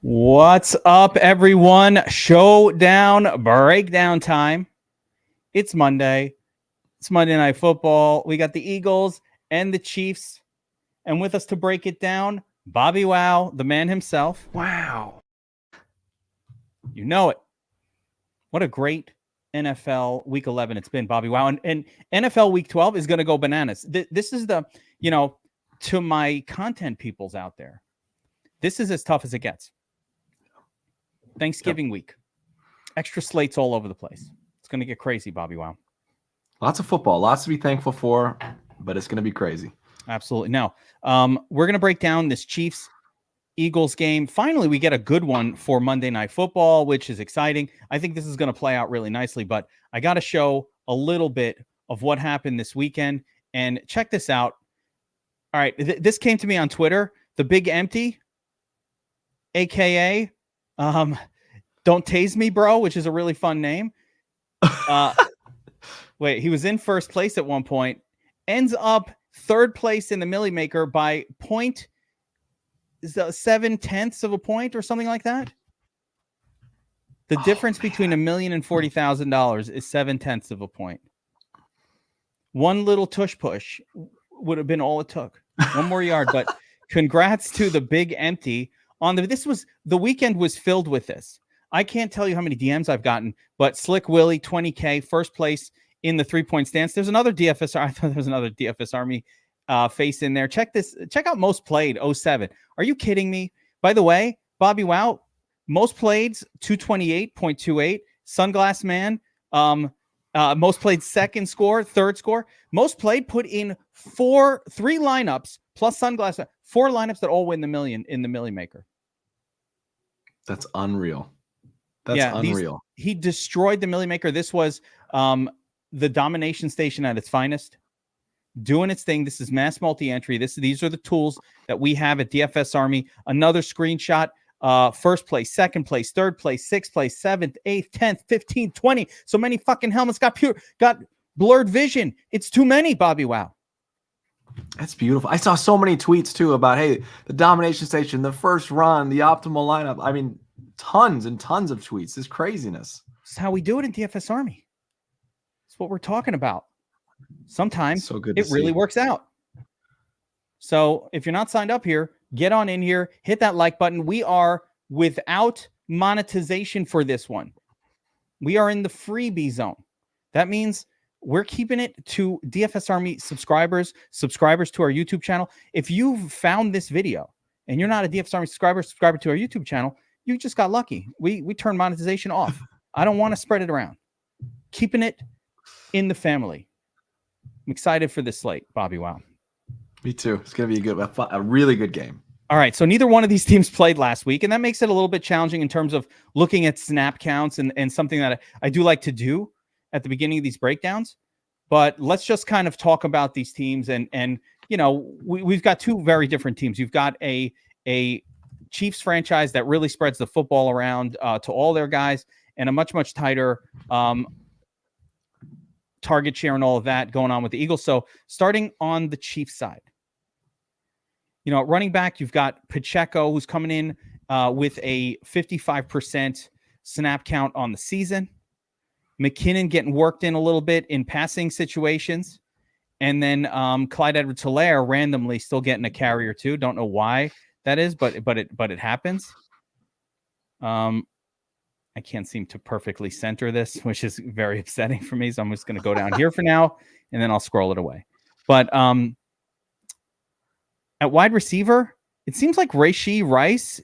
What's up, everyone? Showdown breakdown time. It's Monday. It's Monday Night Football. We got the Eagles and the Chiefs. And with us to break it down, Bobbywow, the man himself. Wow. You know it. What a great NFL Week 11 it's been, Bobbywow. And NFL Week 12 is going to go bananas. This is the, to my content peoples out there, this is as tough as it gets. Thanksgiving week. Extra slates all over the place. It's going to get crazy, Bobbywow. Lots of football. Lots to be thankful for, but it's going to be crazy. Absolutely. Now, we're going to break down this Chiefs-Eagles game. Finally, we get a good one for Monday Night Football, which is exciting. I think this is going to play out really nicely, but I got to show a little bit of what happened this weekend. And check this out. All right. This came to me on Twitter. The Big Empty, a.k.a. Don't Tase Me, Bro, which is a really fun name. Wait, he was in first place at one point, ends up third place in the Millie Maker by 0.7 of a point or something like that. The difference between $1 million and $40,000 is 0.7 of a point. One little tush push would have been all it took. One more yard, but congrats to the Big Empty. The weekend was filled with this. I can't tell you how many DMs I've gotten, but Slick Willie, 20K, first place in the 3-point stance. There's another DFS. I thought there was another DFS Army face in there. Check out most played 07. Are you kidding me? By the way, Bobbywow, most played 228.28. Sunglass Man, most played second score, third score. Most played put in three lineups plus Sunglass Man, 4 lineups that all win the million in the Millie Maker. That's unreal. Unreal. He destroyed the Millie Maker. This was the domination station at its finest, doing its thing. This is mass multi-entry. These are the tools that we have at DFS Army. Another screenshot. First place, second place, third place, sixth place, 7th, 8th, 10th, 15th, 20. So many fucking helmets got blurred vision. It's too many, Bobbywow. That's beautiful. I saw so many tweets too about, hey, the domination station, the first run, the optimal lineup. I mean, tons and tons of tweets. This craziness. This is how we do it in DFS Army. It's what we're talking about. Sometimes it really works out. So if you're not signed up here, get on in here, hit that like button. We are without monetization for this one. We are in the freebie zone. That means we're keeping it to DFS Army subscribers to our YouTube channel. If you've found this video and you're not a DFS Army subscriber to our YouTube channel, you just got lucky. We turn monetization off. I don't want to spread it around. Keeping it in the family. I'm excited for this slate, Bobbywow. Me too. It's going to be a really good game. All right, so neither one of these teams played last week, and that makes it a little bit challenging in terms of looking at snap counts and something that I do like to do at the beginning of these breakdowns. But let's just kind of talk about these teams, and we've got two very different teams. You've got a Chiefs franchise that really spreads the football around to all their guys, and a much tighter target share and all of that going on with the Eagles. So starting on the Chiefs side. At running back, you've got Pacheco, who's coming in with a 55% snap count on the season. McKinnon getting worked in a little bit in passing situations. And then Clyde Edwards-Helaire randomly still getting a carry or two. Don't know why that is, but it happens. I can't seem to perfectly center this, which is very upsetting for me. So I'm just going to go down here for now, and then I'll scroll it away. But at wide receiver, it seems like Rashee Rice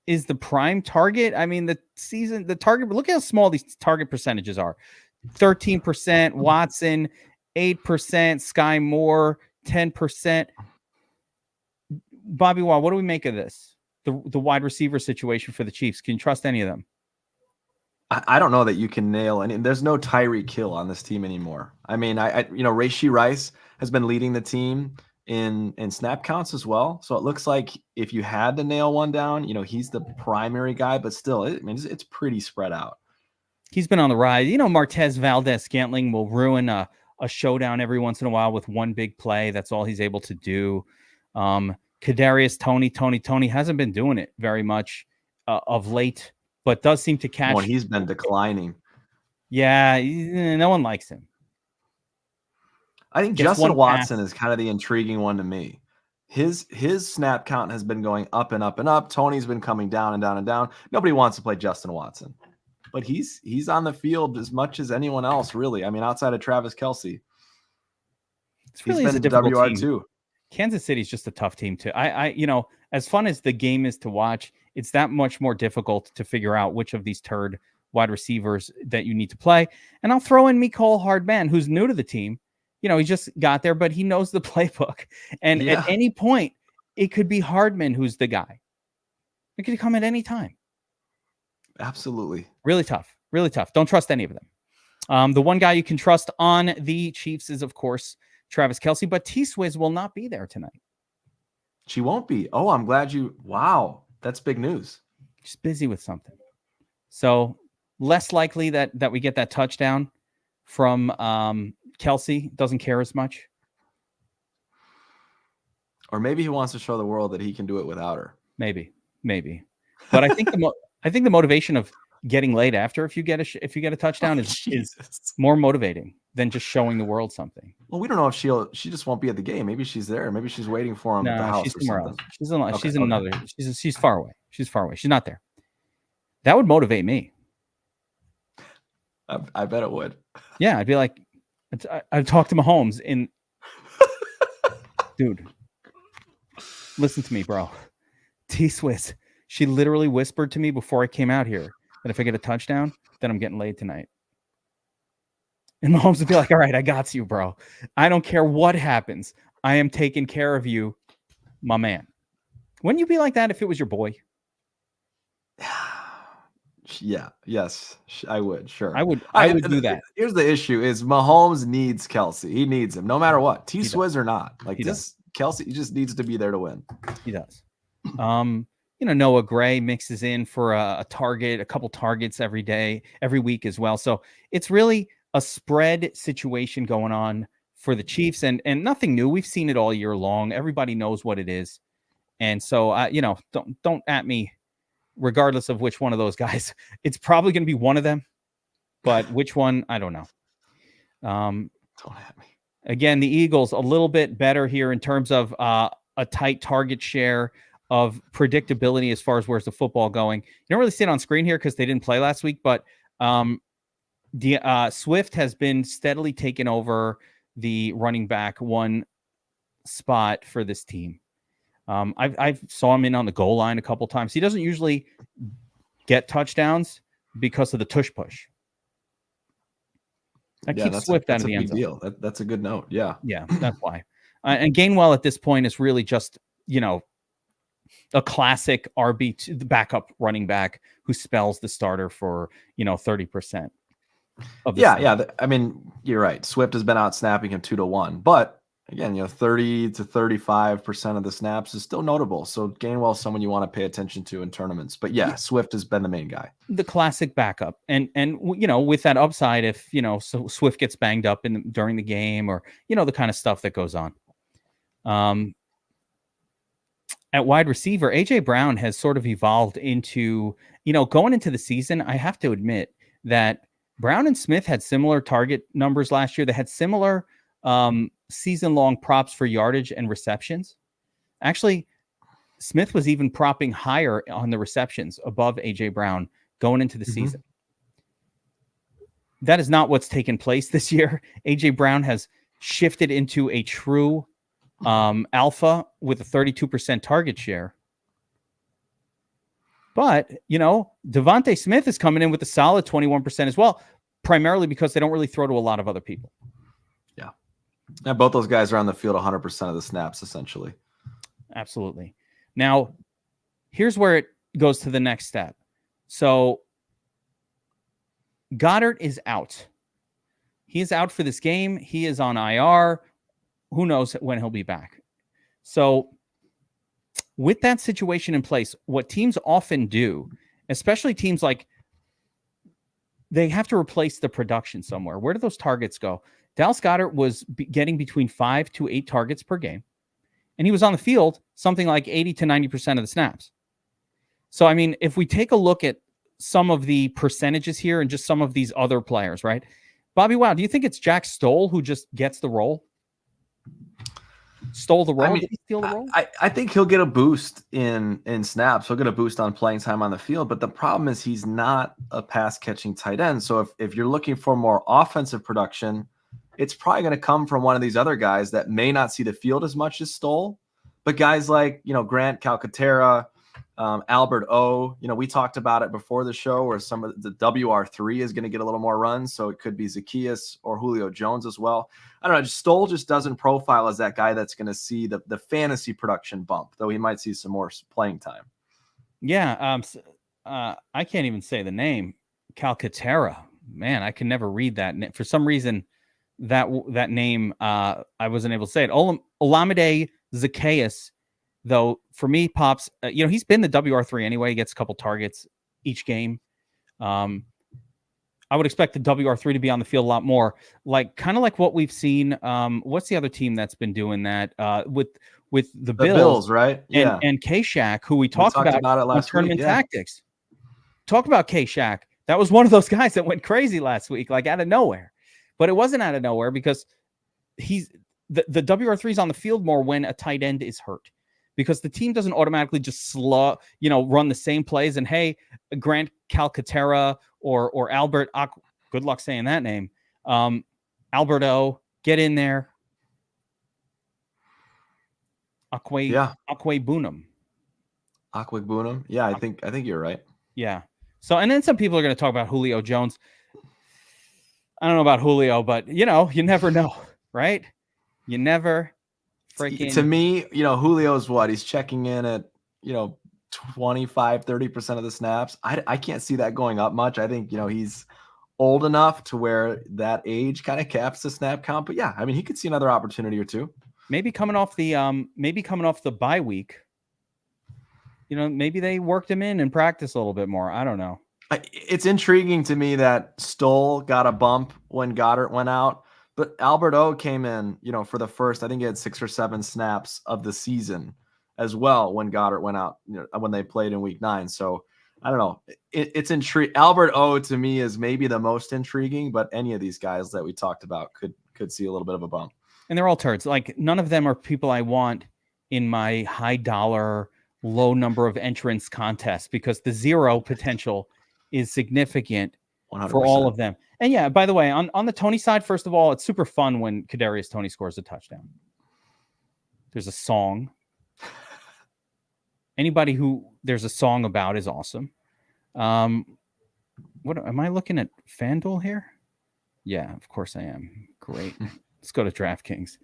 is the prime target. I mean, the target, look how small these target percentages are. 13%, Watson, 8%, Sky Moore, 10%. Bobbywow, what do we make of this? The wide receiver situation for the Chiefs. Can you trust any of them? I don't know that you can nail any. There's no Tyreek Hill on this team anymore. I mean, Rashee Rice has been leading the team in snap counts as well. So it looks like if you had to nail one down, he's the primary guy, but still, it's pretty spread out. He's been on the rise. Martez Valdez-Scantling will ruin a showdown every once in a while with one big play. That's all he's able to do. Kadarius Toney hasn't been doing it very much of late, but does seem to catch. Well, he's been declining. Yeah, no one likes him. I think Justin Watson is kind of the intriguing one to me. His snap count has been going up and up and up. Tony's been coming down and down and down. Nobody wants to play Justin Watson, but he's on the field as much as anyone else, really. I mean, outside of Travis Kelsey, he's been a difficult WR too. Kansas City's just a tough team too. I as fun as the game is to watch, it's that much more difficult to figure out which of these turd wide receivers that you need to play. And I'll throw in Mecole Hardman, who's new to the team. He just got there, but he knows the playbook. And at any point, it could be Hardman who's the guy. It could come at any time. Absolutely. Really tough. Really tough. Don't trust any of them. The one guy you can trust on the Chiefs is, of course, Travis Kelsey, but T-Swizz will not be there tonight. She won't be. Oh, I'm glad wow. That's big news. She's busy with something. So less likely that we get that touchdown from Kelsey. Doesn't care as much. Or maybe he wants to show the world that he can do it without her. Maybe. But I think the motivation of getting laid after if you get a touchdown is more motivating than just showing the world something. Well, we don't know if she just won't be at the game. Maybe she's there. Maybe she's waiting for him at the house. She's somewhere else. She's far away. She's far away. She's not there. That would motivate me. I bet it would. Yeah, I'd be like, I'd talk to Mahomes dude, listen to me, bro. T-Swizz, she literally whispered to me before I came out here that if I get a touchdown, then I'm getting laid tonight. And Mahomes would be like, all right, I got you, bro. I don't care what happens. I am taking care of you, my man. Wouldn't you be like that if it was your boy? Yeah. Yes, I would. Sure. I would do that. Here's the issue is Mahomes needs Kelsey. He needs him no matter what. T-Swizz or not. Like this, Kelsey just needs to be there to win. He does. Noah Gray mixes in for a couple targets every week as well. So it's really a spread situation going on for the Chiefs and nothing new. We've seen it all year long. Everybody knows what it is. And so, don't at me. Regardless of which one of those guys, it's probably going to be one of them, but which one, I don't know. Don't at me. Again, the Eagles a little bit better here in terms of a tight target share of predictability as far as where's the football going. You don't really see it on screen here because they didn't play last week, but Swift has been steadily taking over the running back one spot for this team. I've saw him in on the goal line a couple times. He doesn't usually get touchdowns because of the tush push. That keeps Swift out of the end zone. Deal. That's a good note. Yeah. Yeah, that's why. And Gainwell at this point is really just, a classic RB, the backup running back who spells the starter for, 30% of the snap. Yeah. I mean, you're right. Swift has been out snapping him 2-1, but again, 30 to 35% of the snaps is still notable. So Gainwell is someone you want to pay attention to in tournaments. But yeah, Swift has been the main guy. The classic backup. And with that upside, if, so Swift gets banged up during the game or, the kind of stuff that goes on. At wide receiver, AJ Brown has sort of evolved into, going into the season, I have to admit that Brown and Smith had similar target numbers last year. They had similar season-long props for yardage and receptions. Actually, Smith was even propping higher on the receptions above AJ Brown going into the season. That is not what's taken place this year. AJ Brown has shifted into a true alpha with a 32% target share. But, Devontae Smith is coming in with a solid 21% as well, primarily because they don't really throw to a lot of other people. Yeah, both those guys are on the field 100% of the snaps, essentially. Absolutely. Now, here's where it goes to the next step. So, Goddard is out. He is out for this game. He is on IR. Who knows when he'll be back? So, with that situation in place, what teams often do, especially teams like, they have to replace the production somewhere. Where do those targets go? Dallas Goedert was getting between 5 to 8 targets per game, and he was on the field something like 80 to 90% of the snaps. So, I mean, if we take a look at some of the percentages here and just some of these other players, right? Bobbywow, do you think it's Jack Stoll who just gets the role? Stole the role? I mean, Did he steal the role? I think he'll get a boost in snaps. He'll get a boost on playing time on the field. But the problem is he's not a pass catching tight end. So if you're looking for more offensive production, it's probably going to come from one of these other guys that may not see the field as much as Stoll. But guys like, Grant Calcaterra, Albert O, we talked about it before the show where some of the WR3 is going to get a little more runs. So it could be Zacchaeus or Julio Jones as well. I don't know. Stoll just doesn't profile as that guy that's going to see the fantasy production bump, though he might see some more playing time. Yeah. I can't even say the name. Calcaterra. Man, I can never read that. For some reason, that name, I wasn't able to say it. Olamide Zacchaeus, though, for me, pops. He's been the WR3 anyway. He gets a couple targets each game. I would expect the WR3 to be on the field a lot more, kind of like what we've seen. What's the other team that's been doing that with the Bills, right? Yeah, and K-Shack, who we talked about it last tournament week, tactics. Talk about K-Shack. That was one of those guys that went crazy last week, like out of nowhere. But it wasn't out of nowhere because he's the WR3 is on the field more when a tight end is hurt, because the team doesn't automatically just run the same plays. And hey, Grant Calcaterra or Albert, good luck saying that name. Alberto, get in there. Akwe-Bunam. Akwe-Bunam. Yeah, I think you're right. Yeah. So, and then some people are going to talk about Julio Jones. I don't know about Julio, but you never know, right? You never freaking. To me, Julio's what? He's checking in at, 25-30% of the snaps. I can't see that going up much. I think, he's old enough to where that age kind of caps the snap count. But yeah, I mean, he could see another opportunity or two. Maybe coming off the bye week. Maybe they worked him in and practice a little bit more. I don't know. It's intriguing to me that Stoll got a bump when Goddard went out, but Albert O came in, for the first, I think he had 6 or 7 snaps of the season as well when Goddard went out, when they played in week 9. So I don't know. It's intriguing. Albert O to me is maybe the most intriguing, but any of these guys that we talked about could see a little bit of a bump. And they're all turds. Like, none of them are people I want in my high dollar, low number of entrants contest, because the zero potential is significant 100%. For all of them. And yeah, by the way, on the Tony side, first of all, it's super fun when Kadarius Toney scores a touchdown. There's a song. Anybody who there's a song about is awesome. What am I looking at? FanDuel here? Yeah, of course I am. Great. Let's go to DraftKings.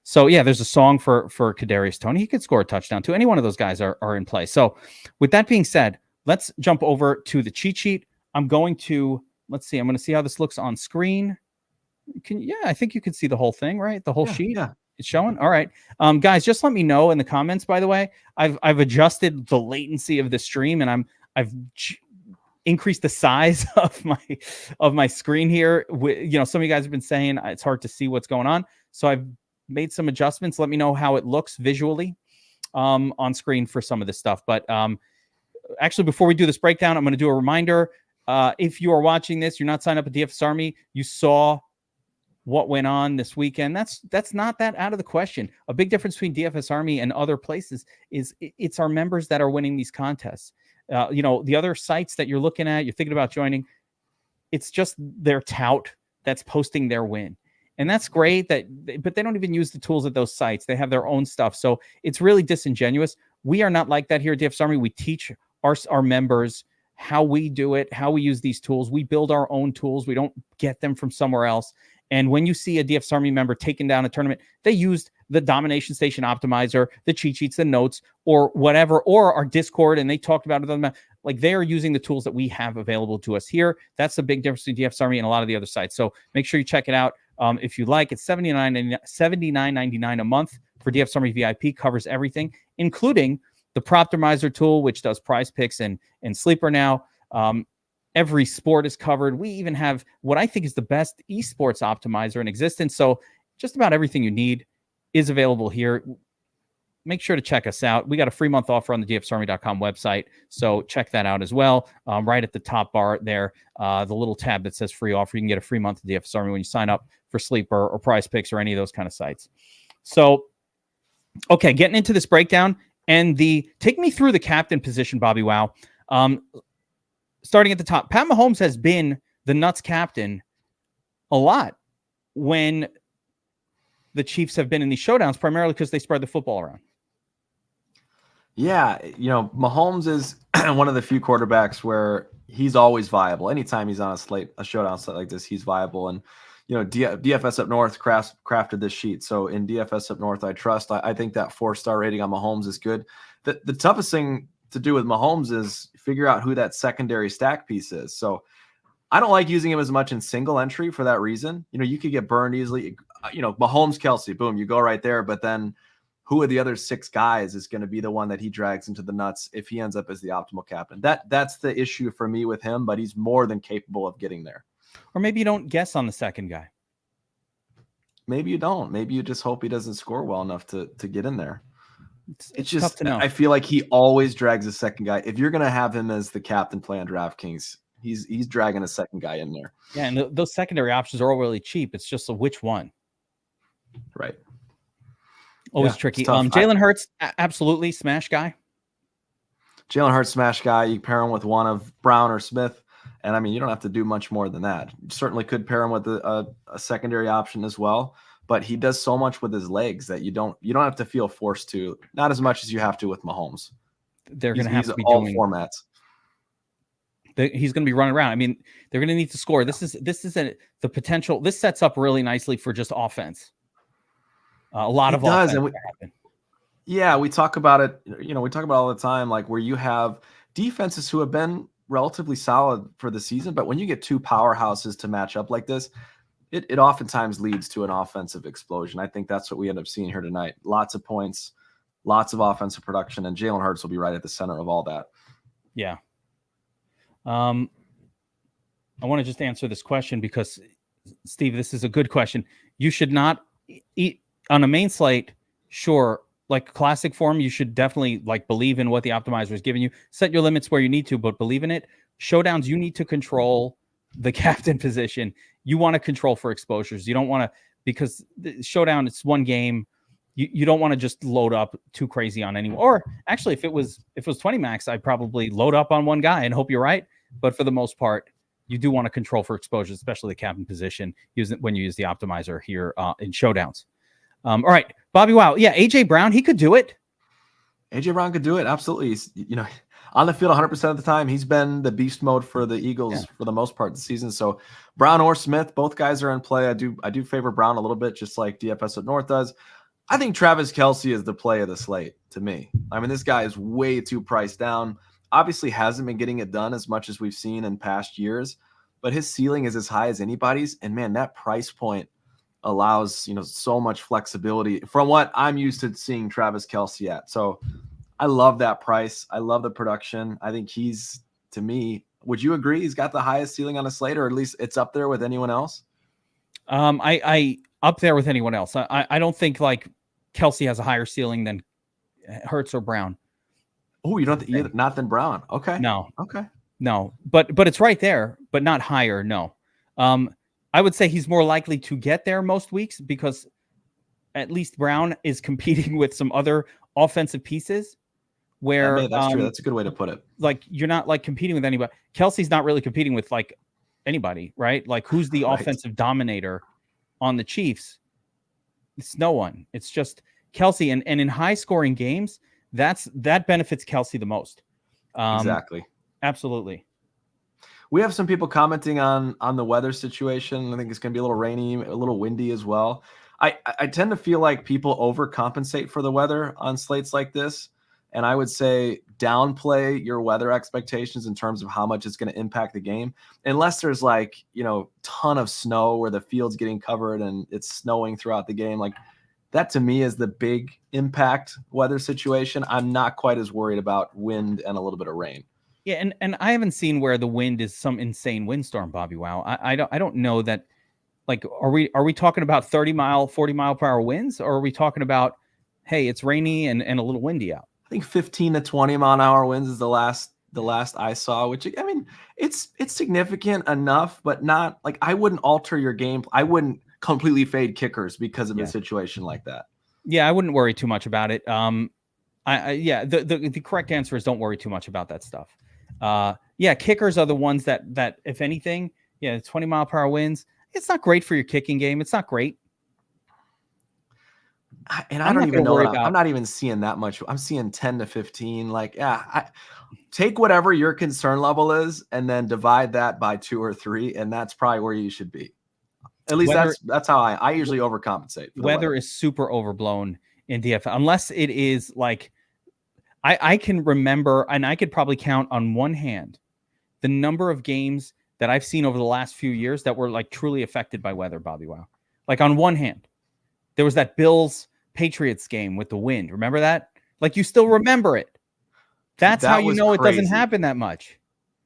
So yeah, there's a song for Kadarius Toney. He could score a touchdown too. Any one of those guys are in play. So with that being said, let's jump over to the cheat sheet. I'm going to see how this looks on screen. I think you can see the whole thing, right? The whole sheet. Yeah. It's showing. All right. Guys, just let me know in the comments, by the way. I've adjusted the latency of the stream, and I've increased the size of my screen here. Some of you guys have been saying it's hard to see what's going on. So I've made some adjustments. Let me know how it looks visually on screen for some of this stuff. But actually, before we do this breakdown, I'm going to do a reminder. If you are watching this, you're not signed up at DFS Army, you saw what went on this weekend. That's not that out of the question. A big difference between DFS Army and other places is it's our members that are winning these contests. The other sites that you're looking at, you're thinking about joining, it's just their tout that's posting their win. And that's great, but they don't even use the tools at those sites. They have their own stuff. So it's really disingenuous. We are not like that here at DFS Army. We teach our members how we do it, how we use these tools. We build our own tools. We don't get them from somewhere else. And when you see a DFS Army member taking down a tournament, they used the Domination Station Optimizer, the cheat sheets, the notes, or whatever, or our Discord, and they talked about it. Like, they are using the tools that we have available to us here. That's the big difference between DFS Army and a lot of the other sites. So make sure you check it out. If you like, it's $79.99 a month for DFS Army VIP. Covers everything, including the Proptimizer tool, which does prize picks and sleeper now. Every sport is covered. We even have what I think is the best esports optimizer in existence. So just about everything you need is available here. make sure to check us out. We got a free month offer on the DFSarmy.com website, so check that out as well. Right at the top bar there, the little tab that says free offer. You can get a free month of DFS Army when you sign up for Sleeper or Prize Picks or any of those kind of sites. So, okay, getting into this breakdown and take me through the captain position, Bobbywow. Starting at the top, Pat Mahomes has been the nuts captain a lot when the Chiefs have been in these showdowns, primarily because they spread the football around. Yeah, Mahomes is one of the few quarterbacks where he's always viable. Anytime he's on a showdown slate like this, he's viable. And DFS Up North crafted this sheet. So in DFS Up North, I trust. I think that 4-star rating on Mahomes is good. The toughest thing to do with Mahomes is figure out who that secondary stack piece is. So I don't like using him as much in single entry for that reason. You could get burned easily. Mahomes, Kelsey, boom, you go right there. But then who are the other 6 guys is going to be the one that he drags into the nuts if he ends up as the optimal captain. That's the issue for me with him, but he's more than capable of getting there. Or maybe you don't guess on the second guy. Maybe you don't. Maybe you just hope he doesn't score well enough to get in there. It's just tough to know. I feel like he always drags a second guy. If you're going to have him as the captain play on DraftKings, he's dragging a second guy in there. Yeah, and those secondary options are all really cheap. It's just which one. Right. Always tricky. Jalen Hurts, absolutely smash guy. Jalen Hurts, smash guy. You pair him with one of Brown or Smith, and I mean, you don't have to do much more than that. You certainly could pair him with a secondary option as well, but he does so much with his legs that you don't have to feel forced to. Not as much as you have to with Mahomes. They're going to have to be all doing formats. He's going to be running around. I mean, they're going to need to score. This is the potential. This sets up really nicely for just offense. A lot of offense. And we talk about it. We talk about it all the time, like where you have defenses who have been relatively solid for the season, but when you get 2 powerhouses to match up like this, it oftentimes leads to an offensive explosion. I think that's what we end up seeing here tonight. Lots of points, lots of offensive production, and Jalen Hurts will be right at the center of all that. Yeah. I want to just answer this question because, Steve, this is a good question. You should not eat on a main slate. Sure, like classic form, you should definitely believe in what the optimizer is giving you. Set your limits where you need to, but believe in it. Showdowns, you need to control the captain position. You want to control for exposures. You don't want to, because the showdown, it's one game. You don't want to just load up too crazy on anyone. Or actually, if it was 20 max, I'd probably load up on one guy and hope you're right. But for the most part, you do want to control for exposures, especially the captain position, when you use the optimizer here in showdowns. All right, Bobbywow. Yeah, AJ Brown, he could do it. AJ Brown could do it. Absolutely. He's, on the field 100% of the time. He's been the beast mode for the Eagles for the most part this season. So Brown or Smith, both guys are in play. I do favor Brown a little bit, just like DFS Up North does. I think Travis Kelsey is the play of the slate to me. I mean, this guy is way too priced down. Obviously hasn't been getting it done as much as we've seen in past years, but his ceiling is as high as anybody's. And man, that price point allows, so much flexibility from what I'm used to seeing Travis Kelsey at. So I love that price. I love the production. I think he's, to me, would you agree he's got the highest ceiling on the slate, or at least it's up there with anyone else? I up there with anyone else. I don't think Kelsey has a higher ceiling than Hurts or Brown. Oh, you don't think not than Brown? Okay. No. Okay. No, but it's right there, but not higher. No. I would say he's more likely to get there most weeks because at least Brown is competing with some other offensive pieces where that's true. That's a good way to put it. You're not competing with anybody. Kelsey's not really competing with anybody, right? Who's the offensive dominator on the Chiefs? It's no one. It's just Kelsey. And in high scoring games, that benefits Kelsey the most. Exactly. Absolutely. We have some people commenting on the weather situation. I think it's going to be a little rainy, a little windy as well. I tend to feel like people overcompensate for the weather on slates like this. And I would say downplay your weather expectations in terms of how much it's going to impact the game. Unless there's ton of snow where the field's getting covered and it's snowing throughout the game. That to me is the big impact weather situation. I'm not quite as worried about wind and a little bit of rain. Yeah, and I haven't seen where the wind is some insane windstorm, Bobbywow. I don't know that. Are we talking about 30 mile, 40 mile per hour winds, or are we talking about hey, it's rainy and a little windy out. I think 15 to 20 mile an hour winds is the last I saw, which, I mean, it's significant enough, but not like, I wouldn't alter your game. I wouldn't completely fade kickers because of a situation like that. Yeah, I wouldn't worry too much about it. The correct answer is don't worry too much about that stuff. Kickers are the ones that if anything, 20 mile per hour winds. It's not great for your kicking game. It's not great. And I don't even know. I'm not even seeing that much. I'm seeing 10 to 15. Like, take whatever your concern level is and then divide that by 2 or 3. And that's probably where you should be. At least that's how I usually overcompensate. Weather is super overblown in DFS, unless it is like, I can remember, and I could probably count on one hand the number of games that I've seen over the last few years that were like truly affected by weather, Bobbywow. Like on one hand, there was that Bills Patriots game with the wind. Remember that? Like you still remember it. That's how you know crazy. It doesn't happen that much.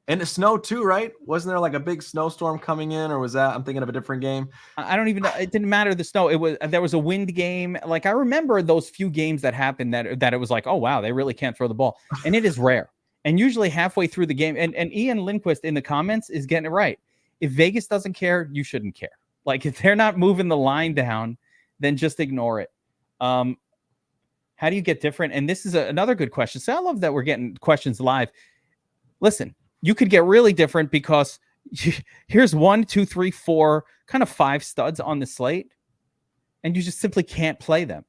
And the snow too, right? Wasn't there like a big snowstorm coming in, or was that? I'm thinking of a different game. I don't even know. It didn't matter the snow. There was a wind game. Like I remember those few games that happened that it was like, oh wow, they really can't throw the ball, and it is rare. And usually halfway through the game, and Ian Lindquist in the comments is getting it right. If Vegas doesn't care, you shouldn't care. Like if they're not moving the line down, then just ignore it. How do you get different? And this is another good question. So I love that we're getting questions live. Listen, you could get really different because here's 1, 2, 3, 4, kind of 5 studs on the slate, and you just simply can't play them.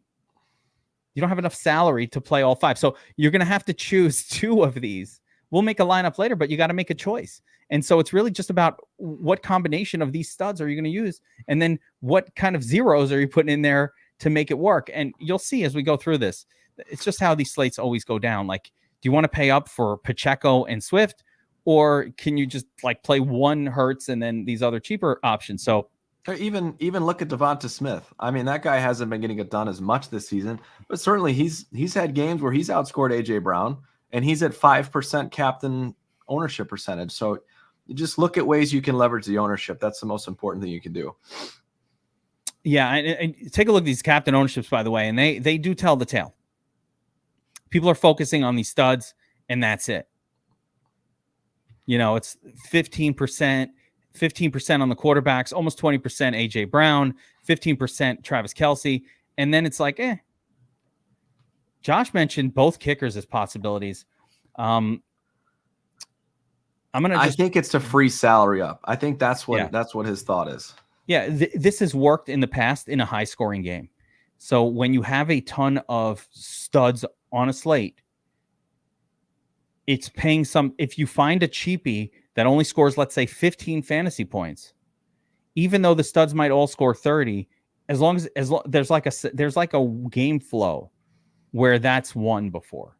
You don't have enough salary to play all 5. So you're going to have to choose 2 of these. We'll make a lineup later, but you got to make a choice. And so it's really just about what combination of these studs are you going to use? And then what kind of zeros are you putting in there to make it work? And you'll see as we go through this, it's just how these slates always go down. Like, do you want to pay up for Pacheco and Swift, or can you just like play one Hurts and then these other cheaper options? So even look at Devonta Smith. I mean, that guy hasn't been getting it done as much this season, but certainly he's had games where he's outscored AJ Brown, and he's at 5% captain ownership percentage. So you just look at ways you can leverage the ownership. That's the most important thing you can do. Yeah, and take a look at these captain ownerships, by the way, and they do tell the tale. People are focusing on these studs, and that's it. You know, it's 15% on the quarterbacks, almost 20% AJ Brown, 15% Travis Kelsey, and then it's like, Josh mentioned both kickers as possibilities. I think it's to free salary up. I think that's what his thought is. Yeah, this has worked in the past in a high-scoring game. So when you have a ton of studs on a slate, it's paying some. If you find a cheapie that only scores, let's say, 15 fantasy points, even though the studs might all score 30, as long there's like a game flow where that's won before.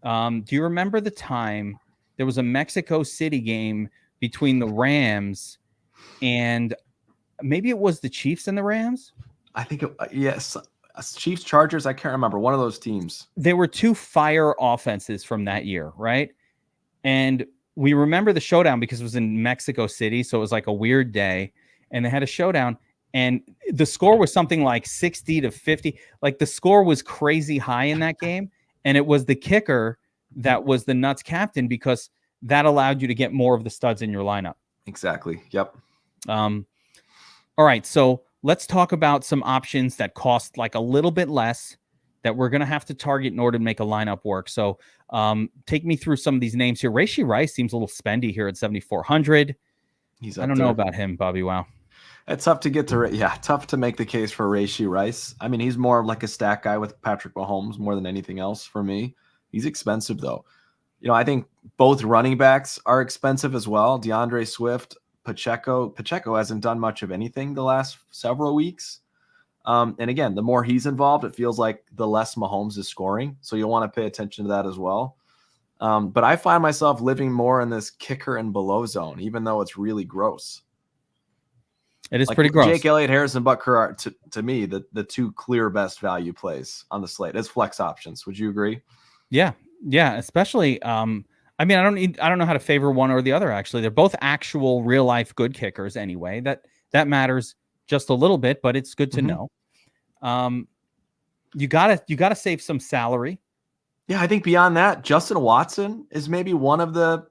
Do you remember the time there was a Mexico City game between the Rams and maybe it was the Chiefs and the Rams? I think yes. Chiefs, Chargers, I can't remember. One of those teams. There were 2 fire offenses from that year, right? And we remember the showdown because it was in Mexico City, so it was like a weird day, and they had a showdown, and the score was something like 60 to 50. Like the score was crazy high in that game, and it was the kicker that was the nuts captain because that allowed you to get more of the studs in your lineup. Exactly. Yep. All right, so let's talk about some options that cost like a little bit less that we're going to have to target in order to make a lineup work. So take me through some of these names here. Rashee Rice seems a little spendy here at 7,400. I don't know about him, Bobbywow. It's tough to get to. Yeah, tough to make the case for Rashee Rice. I mean, he's more like a stack guy with Patrick Mahomes more than anything else for me. He's expensive, though. You know, I think both running backs are expensive as well. DeAndre Swift, Pacheco hasn't done much of anything the last several weeks. And again, the more he's involved, it feels like the less Mahomes is scoring. So you'll want to pay attention to that as well. But I find myself living more in this kicker and below zone, even though it's really gross. It is pretty gross. Jake Elliott, Harrison Butker are, to me, the 2 clear best value plays on the slate as flex options. Would you agree? Yeah. Especially, I mean, I don't know how to favor one or the other. Actually, they're both actual real life good kickers anyway. That matters just a little bit, but it's good to know. You gotta save some salary. Yeah, I think beyond that, Justin Watson is maybe one of the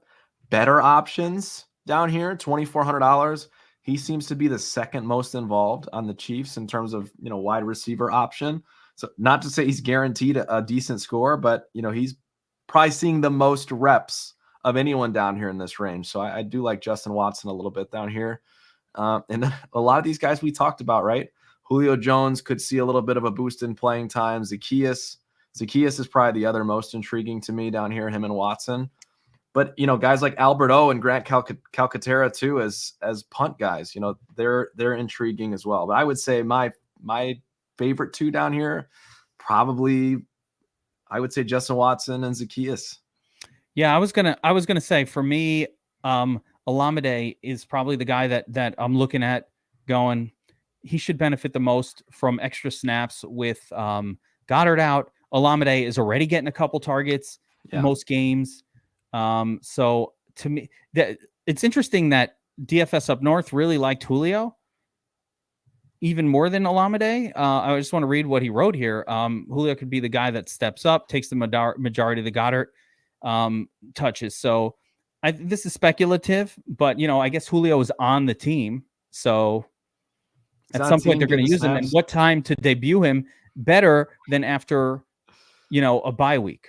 better options down here. $2,400. He seems to be the second most involved on the Chiefs in terms of wide receiver option. So not to say he's guaranteed a decent score, but he's probably seeing the most reps of anyone down here in this range. So I do like Justin Watson a little bit down here. And a lot of these guys we talked about, right? Julio Jones could see a little bit of a boost in playing time. Zacchaeus is probably the other most intriguing to me down here, him and Watson. But, guys like Albert O and Grant Calcaterra too, as punt guys, they're intriguing as well. But I would say my favorite two down here, probably, I would say Justin Watson and Zacchaeus. Yeah, I was gonna say for me, Olamide is probably the guy that I'm looking at going, he should benefit the most from extra snaps with Goddard out. Olamide is already getting a couple targets most games. So to me, it's interesting that DFS Up North really liked Julio even more than Olamide. I just want to read what he wrote here. Julio could be the guy that steps up, takes the majority of the Goddard touches. So this is speculative, but I guess Julio is on the team. So at some point they're going to use him. And what time to debut him better than after, a bye week?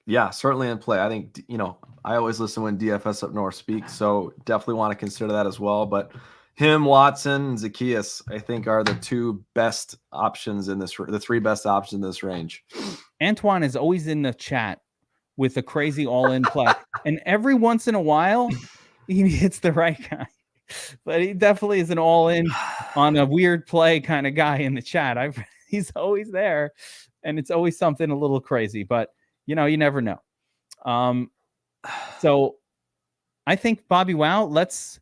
Yeah, certainly in play. I think, I always listen when DFS Up North speaks, so definitely want to consider that as well. But him, Watson, and Zacchaeus, I think are the two best options the three best options in this range. Antoine is always in the chat with a crazy all-in play. And every once in a while, he hits the right guy. But he definitely is an all-in on a weird play kind of guy in the chat. He's always there, and it's always something a little crazy. But, you never know. So I think, Bobbywow,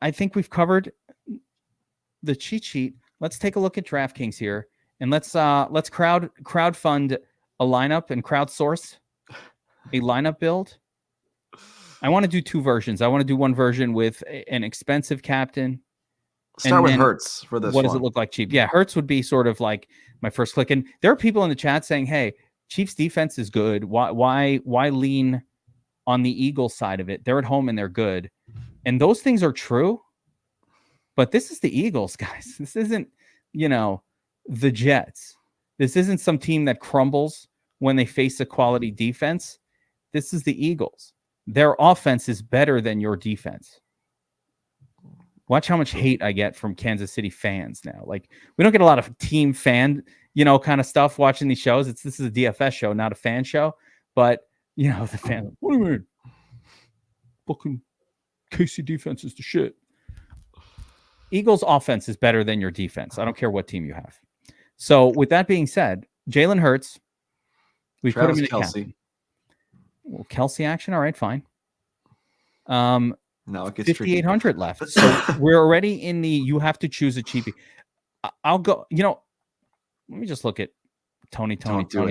I think we've covered the cheat sheet. Let's take a look at DraftKings here, and let's crowdfund a lineup and crowdsource a lineup build. I want to do two versions. I want to do one version with an expensive captain. Start with Hurts for this. What does it look like cheap? Yeah, Hurts would be sort of like my first click. And there are people in the chat saying, "Hey, Chiefs defense is good. Why lean on the Eagles side of it? They're at home and they're good." And those things are true. But this is the Eagles, guys. This isn't, the Jets. This isn't some team that crumbles when they face a quality defense. This is the Eagles. Their offense is better than your defense. Watch how much hate I get from Kansas City fans now. Like, we don't get a lot of team fan, kind of stuff watching these shows. This is a DFS show, not a fan show. But, the fan, what do you mean? Fucking KC defense is the shit. Eagles offense is better than your defense. I don't care what team you have. So with that being said, Jalen Hurts, we put him in Kelsey. Well, Kelsey action. All right, fine. No, it gets 5,800 left. So we're already in the, you have to choose a cheapie. I'll go, let me just look at Tony.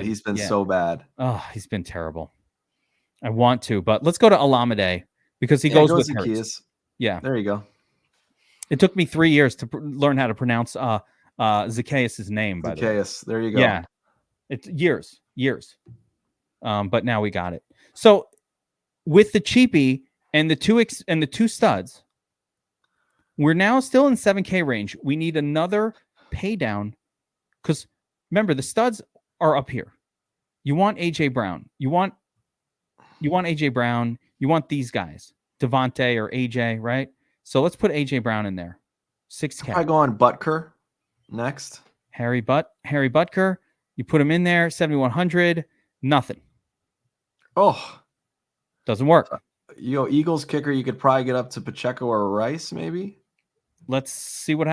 He's been so bad. Oh, he's been terrible. I want to, but let's go to Olamide because he goes with Hurts. Yeah. There you go. It took me 3 years to learn how to pronounce Zacchaeus' name, by the way. Zacchaeus, there you go. Yeah. It's years. But now we got it. So with the cheapie and the two studs, we're now still in 7K range. We need another pay down because remember, the studs are up here. You want AJ Brown. You want AJ Brown. You want these guys, Devontae or AJ, right? So let's put AJ Brown in there. 6K. I go on Butker next. Harry Butker. You put him in there, 7,100. Nothing. Oh, doesn't work. Eagles kicker. You could probably get up to Pacheco or Rice, maybe. Let's see what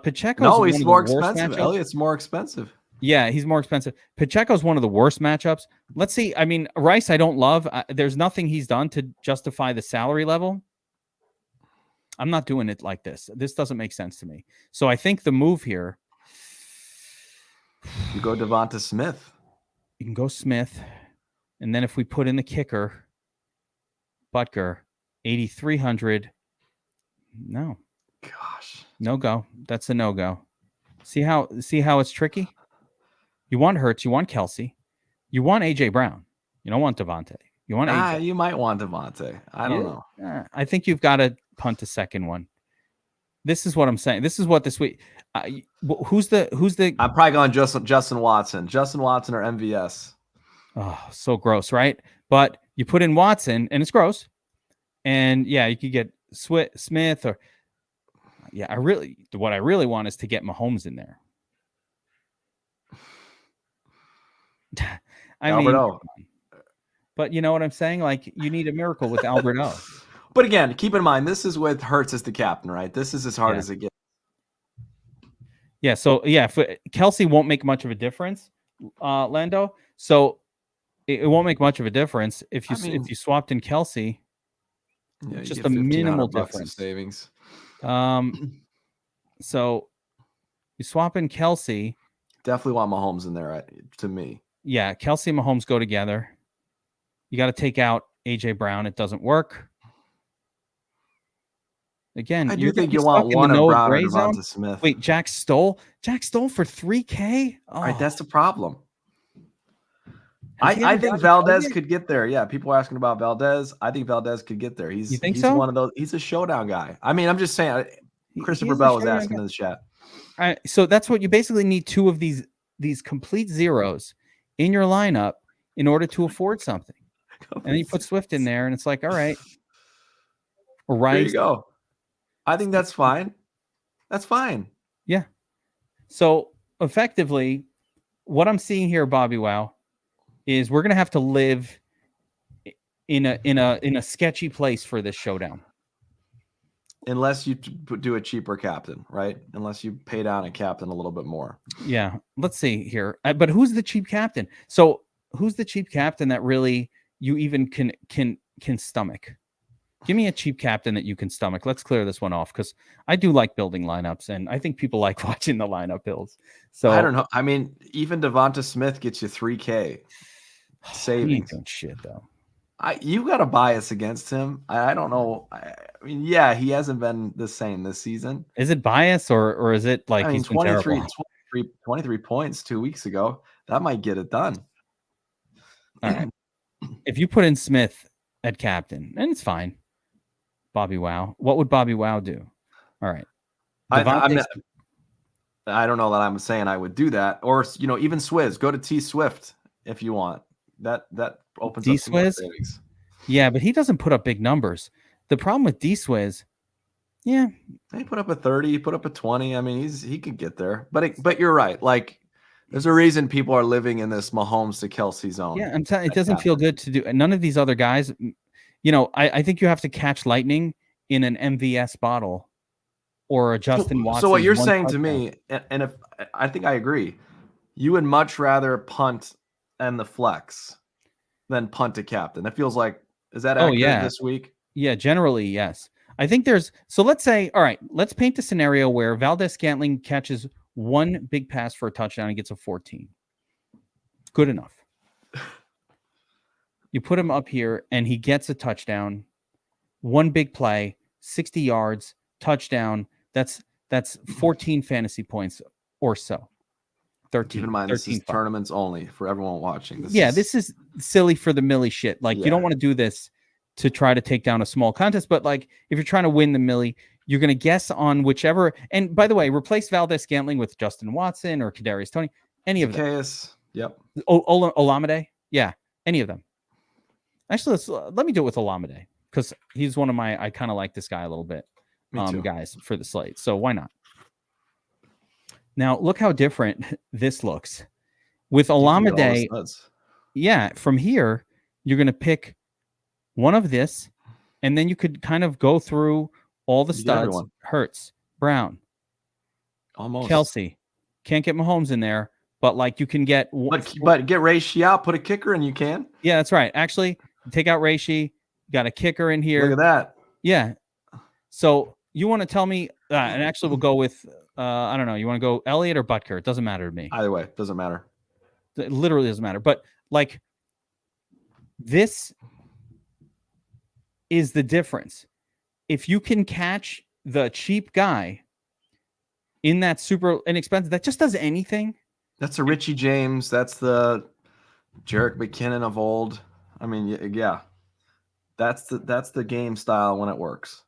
Pacheco. No, he's more expensive. Elliott's more expensive. Yeah, he's more expensive. Pacheco's one of the worst matchups. Let's see. I mean, Rice, I don't love. There's nothing he's done to justify the salary level. I'm not doing it like this. This doesn't make sense to me. So I think the move here. You go Devonta Smith. You can go Smith. And then if we put in the kicker, Butker, 8,300. No. Gosh. No go. That's a no go. See how it's tricky? You want Hurts. You want Kelsey. You want AJ Brown. You don't want Devontae. You want AJ. You might want Devontae. I don't know. I think you've got to punt a second one. This is what I'm saying. This is what this week. Who's the? I'm probably going Justin Watson. Justin Watson or MVS. Oh, so gross, right? But you put in Watson, and it's gross. And yeah, you could get Smith or what I really want is to get Mahomes in there. Alberto. But you know what I'm saying? Like, you need a miracle with Alberto. But again, keep in mind, this is with Hurts as the captain, right? This is as hard as it gets. Yeah. So yeah, Kelsey won't make much of a difference, Lando. So it won't make much of a difference if you swapped in Kelsey. Yeah, just a minimal difference. Savings. So you swap in Kelsey. Definitely want Mahomes in there, to me. Yeah, Kelsey and Mahomes go together. You got to take out AJ Brown. It doesn't work. Again, I do think you want one of Brown or Devonta Smith. Wait, Jack Stoll for $3K. Oh. All right, that's the problem. I think Valdez could get there. Yeah, people are asking about Valdez. I think Valdez could get there. You think so? One of those. He's a showdown guy. I mean, I'm just saying. Christopher Bell was asking in the chat. All right, so that's what you basically need, two of these complete zeros in your lineup in order to afford something. And then you put Swift in there, and it's like, all right. Right. There you go. I think that's fine. That's fine. Yeah. So effectively, what I'm seeing here, Bobbywow, is we're gonna have to live in a sketchy place for this showdown. Unless you do a cheaper captain, right? Unless you pay down a captain a little bit more. Yeah. Let's see here. But who's the cheap captain? So who's the cheap captain that really you even can stomach? Give me a cheap captain that you can stomach. Let's clear this one off because I do like building lineups, and I think people like watching the lineup builds. So I don't know. I mean, even Devonta Smith gets you $3K savings. He ain't doing shit though. You got a bias against him. I don't know. I mean, yeah, he hasn't been the same this season. Is it bias or is it like he's 23 points 2 weeks ago? That might get it done. All right. If you put in Smith at captain, and it's fine. Bobbywow. What would Bobbywow do? All right. I don't know that I'm saying I would do that. Or, even Swizz. Go to T Swift if you want. That opens up some more savings. Yeah, but he doesn't put up big numbers. The problem with D-Swizz, yeah. He put up a 30, he put up a 20. I mean, he could get there. But you're right. Like, there's a reason people are living in this Mahomes to Kelsey zone. Yeah, I'm telling you, it doesn't feel good to do. None of these other guys, I think you have to catch lightning in an MVS bottle or a Justin Watson. So what you're saying to me, and if I think I agree, you would much rather punt and the flex than punt a captain. It feels like, is that accurate this week? Yeah, generally, yes. I think so let's say, all right, let's paint a scenario where Valdez-Scantling catches one big pass for a touchdown and gets a 14. Good enough. You put him up here and he gets a touchdown, one big play, 60 yards, touchdown. That's 14 fantasy points or so. 13. Keep in mind, this is tournaments only for everyone watching. This is silly for the millie shit. Like, you don't want to do this to try to take down a small contest, but like if you're trying to win the millie, you're going to guess on whichever. And by the way, replace Valdez-Scantling with Justin Watson or Kadarius Toney, any of them. Yep. Olamide, yeah, any of them. Actually, let me do it with Olamide because he's one of I kind of like this guy a little bit. Guys for the slate, so why not? Now look how different this looks with Olamide. Yeah, from here you're going to pick one of this, and then you could kind of go through all the studs. Hurts, Brown, almost Kelsey. Can't get Mahomes in there, but like you can get. But get Reishi out, put a kicker, and you can. Yeah, that's right. Actually, take out Reishi. Got a kicker in here. Look at that. Yeah. So you want to tell me? And actually, we'll go with. I don't know. You want to go Elliott or Butker? It doesn't matter to me. Either way, it doesn't matter. It literally doesn't matter. But like, this is the difference. If you can catch the cheap guy in that super inexpensive that just does anything, That's a Richie James. That's the Jerick McKinnon of old. I mean, yeah, that's the game style when it works.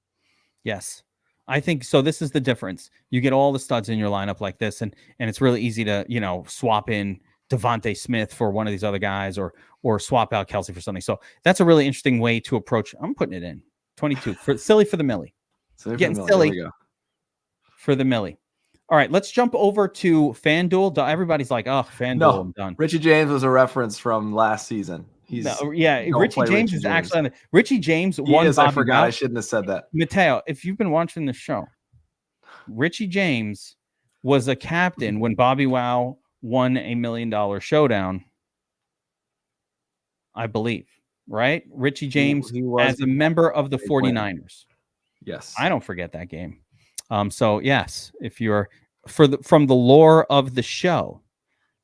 Yes. I think so. This is the difference. You get all the studs in your lineup like this, and it's really easy to, swap in Devontae Smith for one of these other guys, or swap out Kelsey for something. So that's a really interesting way to approach. I'm putting it in 22 for silly for the millie. Getting silly for the millie. All right, let's jump over to FanDuel. Everybody's like, oh, FanDuel, no, I'm done. Richie James was a reference from last season. Richie James is actually on the Richie James won. I forgot. I shouldn't have said that. Mateo, if you've been watching the show, Richie James was a captain when Bobbywow won $1 million showdown, I believe. Right? Richie James he was as a member of the 49ers. Yes. I don't forget that game. So yes, if you're from the lore of the show,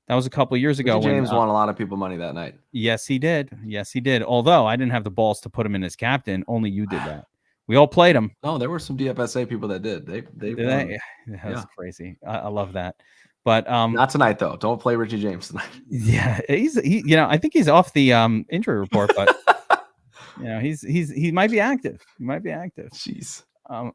that was a couple of years ago. Richie James won a lot of people money that night. Yes, he did. Yes, he did. Although I didn't have the balls to put him in as captain. Only you did that. We all played him. No, there were some DFSA people that did. They That's crazy. I love that. But not tonight though. Don't play Richie James tonight. Yeah, I think he's off the injury report, but he might be active. He might be active. Jeez. All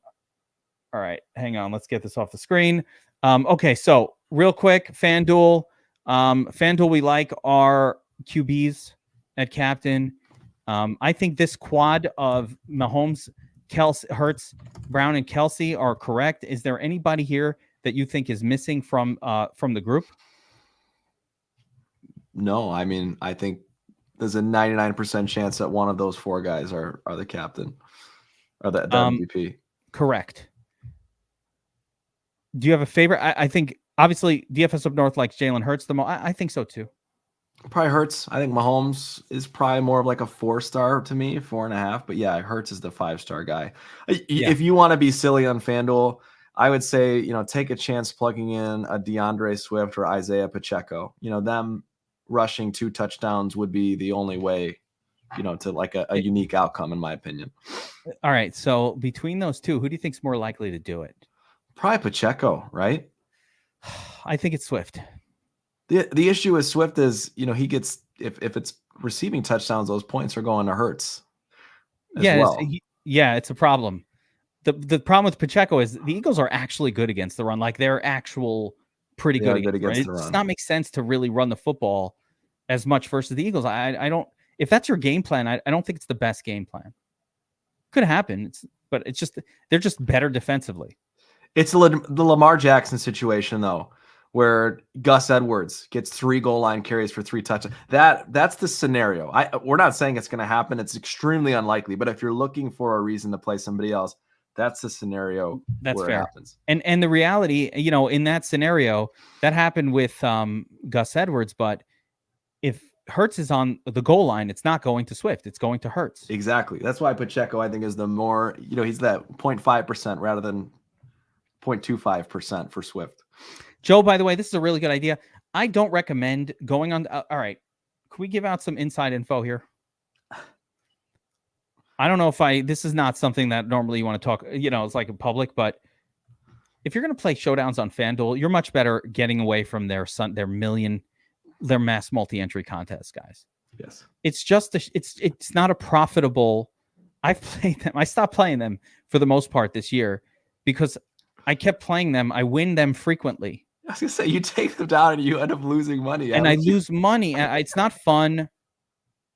right, hang on. Let's get this off the screen. Okay, so real quick, FanDuel. FanDuel, we like our QBs at captain. I think this quad of Mahomes, Kelsey, Hurts, Brown, and Kelsey are correct. Is there anybody here that you think is missing from the group? No, I mean, I think there's a 99% chance that one of those four guys are the captain or the MVP. Correct. Do you have a favorite? I think obviously DFSupNORTH likes Jalen Hurts the most. I think so too. Probably Hurts. I think Mahomes is probably more of like a 4-star to me, 4.5. But yeah, Hurts is the 5-star guy. Yeah. If you want to be silly on FanDuel, I would say, take a chance plugging in a DeAndre Swift or Isaiah Pacheco. Them rushing 2 touchdowns would be the only way, to like a unique outcome, in my opinion. All right. So between those two, who do you think's more likely to do it? Probably Pacheco, right? I think it's Swift. The issue with Swift is, he gets if it's receiving touchdowns, those points are going to Hurts. It's a problem. The problem with Pacheco is the Eagles are actually good against the run. Like they're pretty good against the run. It does not make sense to really run the football as much versus the Eagles. I don't. If that's your game plan, I don't think it's the best game plan. Could happen, but it's just they're just better defensively. It's the Lamar Jackson situation, though, where Gus Edwards gets 3 goal line carries for 3 touchdowns. That's the scenario. We're not saying it's going to happen. It's extremely unlikely. But if you're looking for a reason to play somebody else, that's the scenario where fair. It happens. And the reality, in that scenario, that happened with Gus Edwards. But if Hurts is on the goal line, it's not going to Swift. It's going to Hurts. Exactly. That's why Pacheco, I think, is the more, he's that 0.5% rather than 0.25% for Swift. Joe, by the way, this is a really good idea. I don't recommend going on. All right. Can we give out some inside info here? I don't know if this is not something that normally you want to talk, it's like in public, but if you're going to play showdowns on FanDuel, you're much better getting away from their mass multi-entry contests, guys. Yes. It's just, it's not a profitable. I've played them. I stopped playing them for the most part this year because I kept playing them. I win them frequently. I was going to say, you take them down and you end up losing money. And I lose money. It's not fun.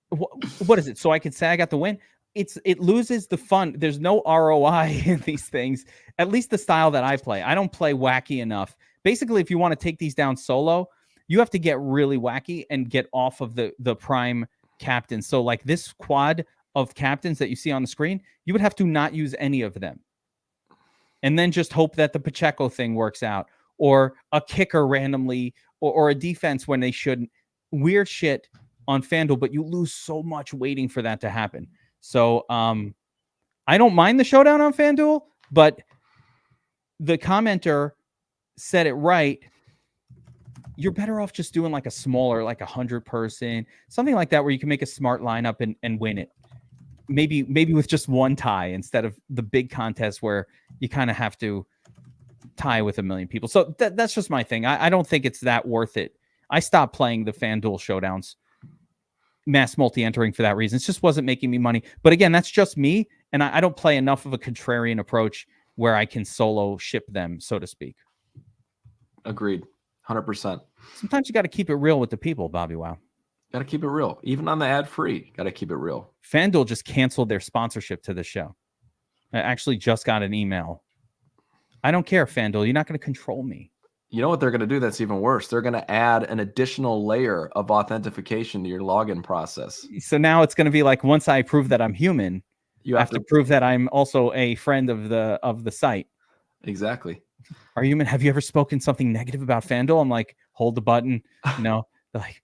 What is it? So I could say I got the win. It loses the fun. There's no ROI in these things, at least the style that I play. I don't play wacky enough. Basically, if you want to take these down solo, you have to get really wacky and get off of the prime captain. So like this quad of captains that you see on the screen, you would have to not use any of them. And then just hope that the Pacheco thing works out, or a kicker randomly, or a defense when they shouldn't. Weird shit on FanDuel, but you lose so much waiting for that to happen. So I don't mind the showdown on FanDuel, but the commenter said it right. You're better off just doing like a smaller, like 100-person, something like that, where you can make a smart lineup and win it. Maybe with just one tie instead of the big contest where you kind of have to tie with 1 million people. So that's just my thing. I don't think it's that worth it I stopped playing the FanDuel showdowns, mass multi-entering for that reason. It just wasn't making me money. But again, that's just me. And I don't play enough of a contrarian approach where I can solo ship them, so to speak. Agreed. 100%. Sometimes you got to keep it real with the people, Bobbywow. Got to keep it real. Even on the ad-free, got to keep it real. FanDuel just canceled their sponsorship to the show. I actually just got an email. I don't care, FanDuel. You're not going to control me. You know what they're going to do that's even worse? They're going to add an additional layer of authentication to your login process. So now it's going to be like, once I prove that I'm human, you have to prove that I'm also a friend of the site. Exactly. Are you human? Have you ever spoken something negative about FanDuel? I'm like, hold the button. No, like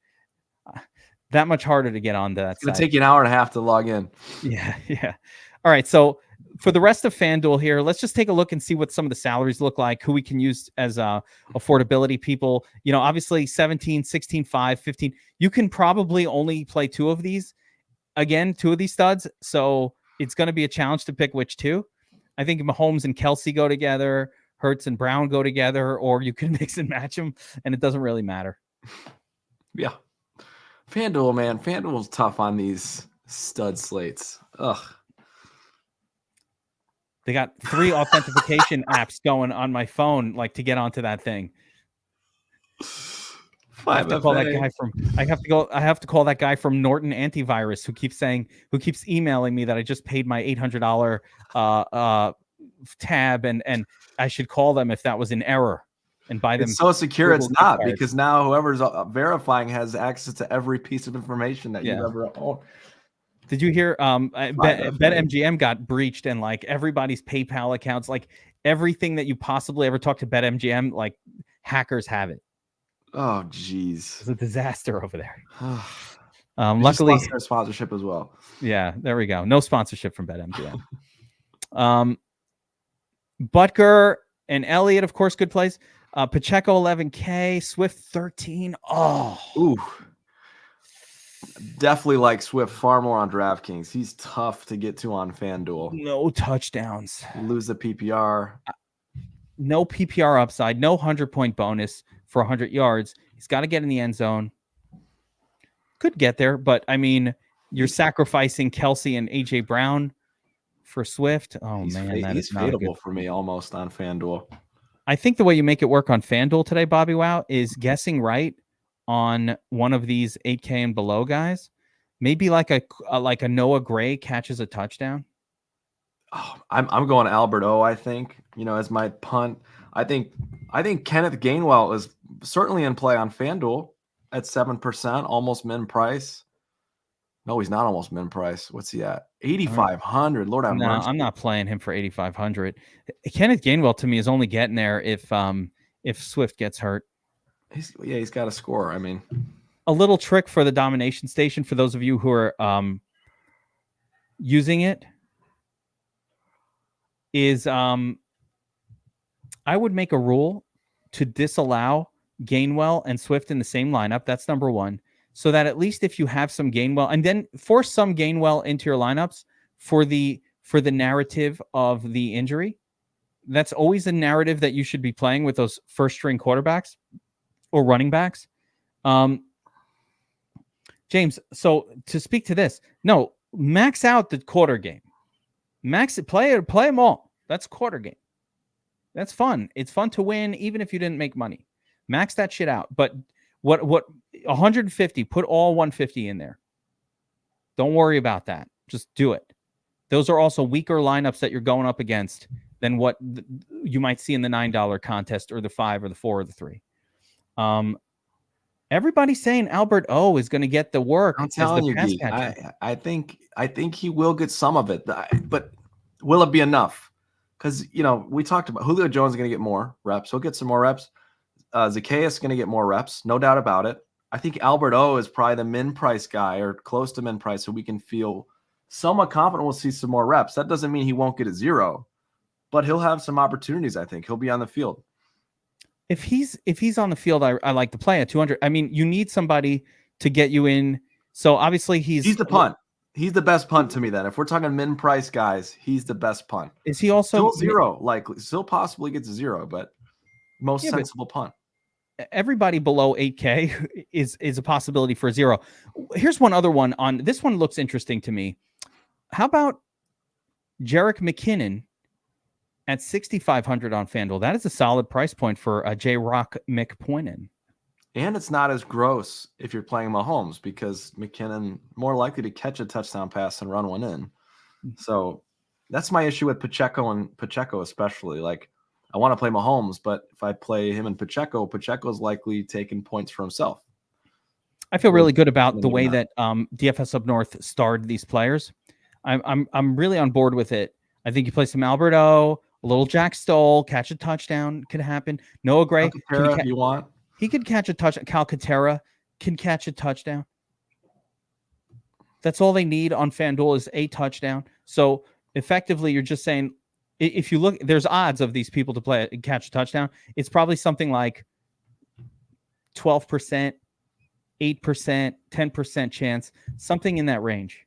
that much harder to get on that. It's going to take you an hour and a half to log in. Yeah. All right. So for the rest of FanDuel here, let's just take a look and see what some of the salaries look like, who we can use as affordability people. You know, obviously 17, 16, 5, 15. You can probably only play two of these. Again, two of these studs. So it's going to be a challenge to pick which two. I think Mahomes and Kelsey go together, Hurts and Brown go together, or you can mix and match them, and it doesn't really matter. Yeah. FanDuel, man. FanDuel's tough on these stud slates. Ugh. They got 3 authentication apps going on my phone, like to get onto that thing. I have to call that guy from. I have to call that guy from Norton Antivirus who keeps emailing me that I just paid my $800 tab, and I should call them if that was an error and buy them. It's so secure, it's not, because now whoever's verifying has access to every piece of information that you've ever owned. Did you hear? BetMGM got breached, and like everybody's PayPal accounts, like everything that you possibly ever talk to BetMGM, like hackers have it. Oh, geez. It's a disaster over there. Luckily, their sponsorship as well. Yeah, there we go. No sponsorship from BetMGM. Butker and Elliott, of course, good plays. Pacheco 11K, Swift 13. Oh, ooh. Definitely like Swift far more on DraftKings. He's tough to get to on FanDuel. No touchdowns. Lose the PPR. No PPR upside. No 100-point bonus for 100 yards. He's got to get in the end zone. Could get there, but I mean, you're sacrificing Kelsey and AJ Brown for Swift. Oh, man, he's fadeable for me almost on FanDuel. I think the way you make it work on FanDuel today, Bobbywow, is guessing right on one of these 8K and below guys. Maybe like a Noah Gray catches a touchdown. Oh, I'm going Albert O, I think, as my punt. I think Kenneth Gainwell is certainly in play on FanDuel at 7%, almost min price. No, he's not almost min price. What's he at? 8,500. Lord have mercy. I'm not playing him for 8,500. Kenneth Gainwell to me is only getting there if Swift gets hurt. He's got to score. I mean, a little trick for the domination station for those of you who are using it is I would make a rule to disallow Gainwell and Swift in the same lineup. That's number one. So that at least if you have some Gainwell, and then force some Gainwell into your lineups for the narrative of the injury. That's always a narrative that you should be playing with those first string quarterbacks or running backs. James, so to speak to this, no, max out the quarter game. Play them all. That's quarter game. That's fun. It's fun to win, even if you didn't make money. Max that shit out. But what 150, put all 150 in there. Don't worry about that. Just do it. Those are also weaker lineups that you're going up against than what you might see in the $9 contest or the 5 or the 4 or the 3. Everybody's saying Albert O is going to get the work. I'm telling you, Geek, I think he will get some of it, but will it be enough? Because we talked about Julio Jones is going to get more reps. He'll get some more reps. Zacchaeus is going to get more reps, no doubt about it. I think Albert O is probably the min price guy or close to min price, so we can feel somewhat confident we'll see some more reps. That doesn't mean he won't get a 0, but he'll have some opportunities. I think he'll be on the field. If he's on the field, I like to play at 200. I mean, you need somebody to get you in. So obviously he's the punt. He's the best punt to me. Then, if we're talking min price guys, he's the best punt. Is he also still 0? Likely, still possibly gets a 0, but most sensible punt. everybody below 8K is a possibility for a 0. Here's one other one on this one looks interesting to me. How about Jerick McKinnon at 6,500 on FanDuel? That is a solid price point for a J-Rock McPoinen. And it's not as gross if you're playing Mahomes because McKinnon more likely to catch a touchdown pass and run one in. So that's my issue with Pacheco especially. Like, I want to play Mahomes, but if I play him and Pacheco's likely taking points for himself. I feel really good about the way that DFSupNORTH starred these players. I'm really on board with it. I think you play some Alberto, a little Jack Stoll, catch a touchdown could happen. Noah Gray, if you want. He could catch a touchdown. Calcaterra can catch a touchdown. That's all they need on FanDuel is a touchdown. So effectively, you're just saying, if you look, there's odds of these people to play and catch a touchdown. It's probably something like 12%, 8%, 10% chance, something in that range.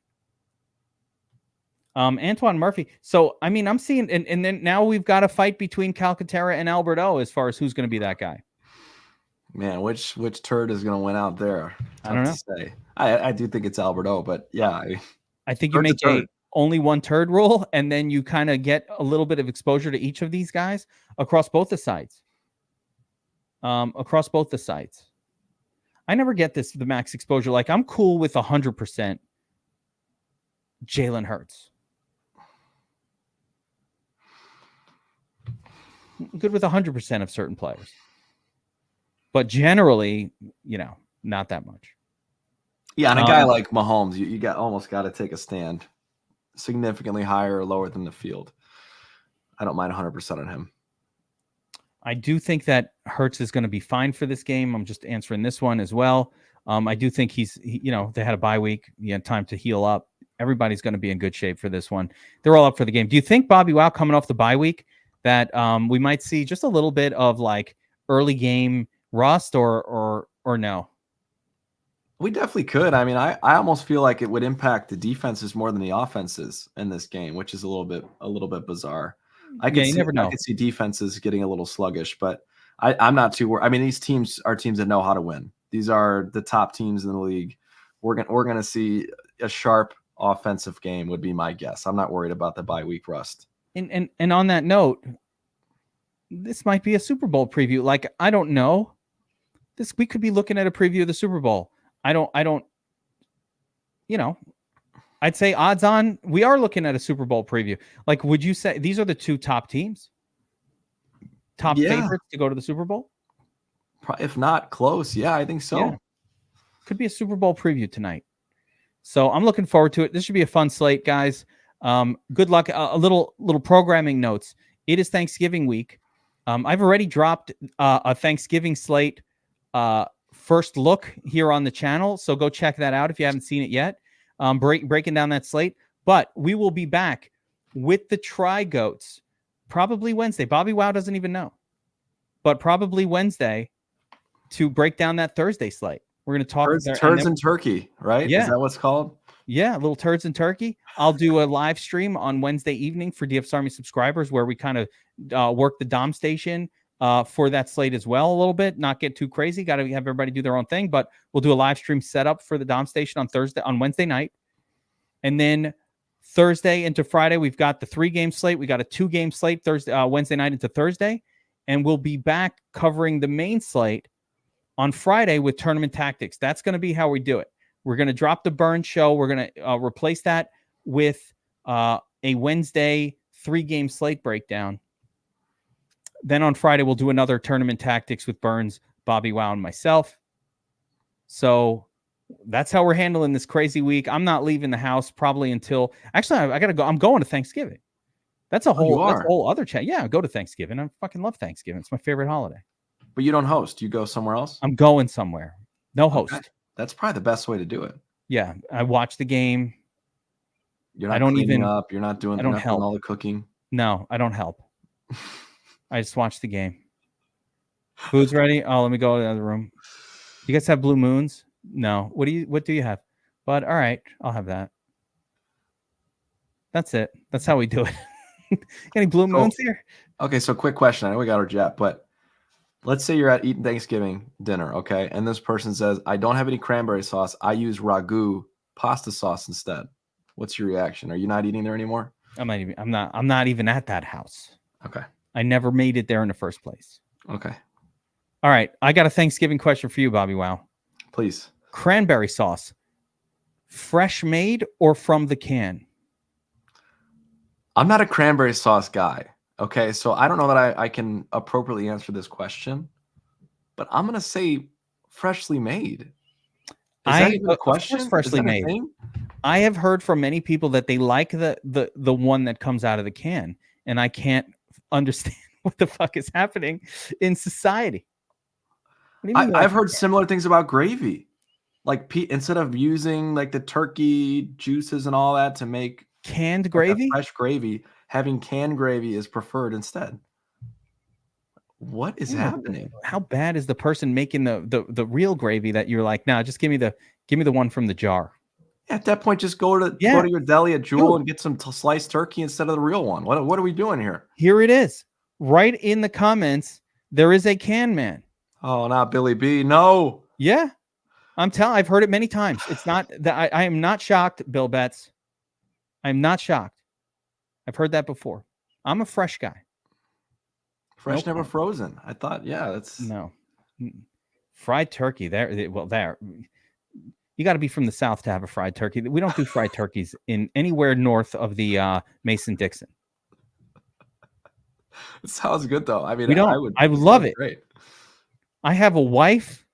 Antoine Murphy. So, I mean, I'm seeing, and then now we've got a fight between Calcaterra and Alberto as far as who's going to be that guy. Man, which turd is going to win out there? I don't know. Say. I do think it's Alberto, but yeah. I think you make only one turd rule, and then you kind of get a little bit of exposure to each of these guys across both the sites. I never get the max exposure. Like, I'm cool with 100% Jalen Hurts. Good with 100% of certain players. But generally, not that much. Yeah, and a guy like Mahomes, you almost got to take a stand. Significantly higher or lower than the field. I don't mind 100% on him. I do think that Hurts is going to be fine for this game. I'm just answering this one as well. I do think they had a bye week. He had time to heal up. Everybody's going to be in good shape for this one. They're all up for the game. Do you think Bobbywow coming off the bye week that we might see just a little bit of like early game rust or no? We definitely could. I mean, I almost feel like it would impact the defenses more than the offenses in this game, which is a little bit bizarre. You never know. I could see defenses getting a little sluggish, but I'm not too worried. I mean, these teams are teams that know how to win. These are the top teams in the league. We're gonna see a sharp offensive game would be my guess. I'm not worried about the bye week rust. And on that note, this might be a Super Bowl preview. Like, I don't know. We could be looking at a preview of the Super Bowl. I don't, I'd say odds on we are looking at a Super Bowl preview. Like, would you say these are the two top teams? Favorites to go to the Super Bowl? If not close, yeah, I think so. Yeah. Could be a Super Bowl preview tonight. So I'm looking forward to it. This should be a fun slate, guys. Good luck. A little programming notes. It is Thanksgiving week. I've already dropped a Thanksgiving slate first look here on the channel, so go check that out if you haven't seen it yet. Breaking down that slate, but we will be back with the Tri-Goats probably Wednesday. Bobbywow doesn't even know, but probably Wednesday to break down that Thursday slate. We're going to talk turds and turkey, right? Yeah. Is that what's called? Yeah, little turds and turkey. I'll do a live stream on Wednesday evening for DFS Army subscribers where we kind of work the Dom station for that slate as well a little bit. Not get too crazy. Got to have everybody do their own thing, but we'll do a live stream setup for the Dom station on Wednesday night. And then Thursday into Friday, we've got the 3-game slate. We got a 2-game slate Wednesday night into Thursday. And we'll be back covering the main slate on Friday with tournament tactics. That's going to be how we do it. We're going to drop the Burn show. We're going to replace that with a Wednesday 3-game slate breakdown. Then on Friday, we'll do another tournament tactics with Burns, Bobbywow, and myself. So that's how we're handling this crazy week. I'm not leaving the house probably until actually I got to go. I'm going to Thanksgiving. That's a whole other chat. Yeah, I go to Thanksgiving. I fucking love Thanksgiving. It's my favorite holiday. But you don't host. You go somewhere else? I'm going somewhere. No host. Okay. That's probably the best way to do it. Yeah, I watch the game. You're not cleaning up. You're not doing all the cooking. No, I don't help. I just watch the game. Food's ready. Oh, let me go to the other room. You guys have blue moons? No. What do you have? But all right, I'll have that. That's it. That's how we do it. Any blue moons here? Okay, so quick question. I know we got our jet, but let's say you're at eating Thanksgiving dinner, okay? And this person says, I don't have any cranberry sauce. I use ragu pasta sauce instead. What's your reaction? Are you not eating there anymore? I'm not even at that house. Okay. I never made it there in the first place. Okay. All right. I got a Thanksgiving question for you, Bobbywow. Please. Cranberry sauce, fresh made or from the can? I'm not a cranberry sauce guy. Okay. So I don't know that I can appropriately answer this question, but I'm going to say freshly made. Is that even a question? Of course, freshly made. I have heard from many people that they like the one that comes out of the can, and I can't understand what the fuck is happening in society. I've heard similar things about gravy. Like instead of using like the turkey juices and all that to make canned gravy, fresh gravy, having canned gravy is preferred instead. What is happening? How bad is the person making the real gravy that you're like, nah, just give me the one from the jar? At that point, just go to your deli at Jewel and get some sliced turkey instead of the real one. What are we doing here? Here it is, right in the comments. There is a can man. Oh, not Billy B. No. Yeah, I've heard it many times. It's not that I am not shocked, Bill Betts. I'm not shocked. I've heard that before. I'm a fresh guy. Fresh, never frozen. I thought, that's no fried turkey. There, you got to be from the South to have a fried turkey. We don't do fried turkeys in anywhere north of the Mason-Dixon. It sounds good though. I mean, we don't. I love it. Great. I have a wife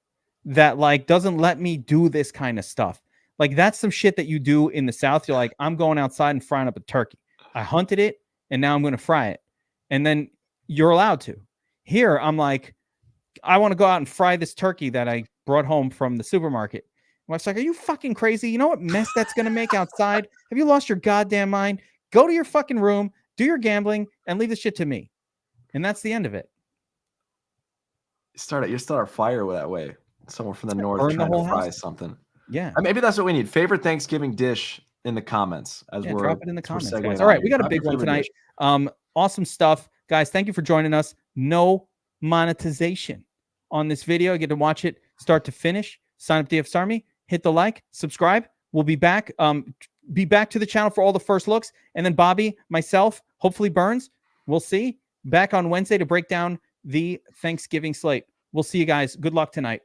that like doesn't let me do this kind of stuff. Like that's some shit that you do in the South. You're like, I'm going outside and frying up a turkey. I hunted it and now I'm going to fry it. And then you're allowed to. Here, I'm like, I want to go out and fry this turkey that I brought home from the supermarket. My wife's like, are you fucking crazy? You know what mess that's going to make outside? Have you lost your goddamn mind? Go to your fucking room, do your gambling, and leave the shit to me. And that's the end of it. You start a fire that way. Someone from the north trying to fry something. Yeah. Maybe that's what we need. Favorite Thanksgiving dish in the comments. Drop it in the comments, guys. All right, we got a big one tonight. Awesome stuff. Guys, thank you for joining us. No monetization on this video. You get to watch it start to finish. Sign up DFS Army. Hit the like. Subscribe. We'll be back. Be back to the channel for all the first looks. And then Bobby, myself, hopefully Burns, we'll see. Back on Wednesday to break down the Thanksgiving slate. We'll see you guys. Good luck tonight.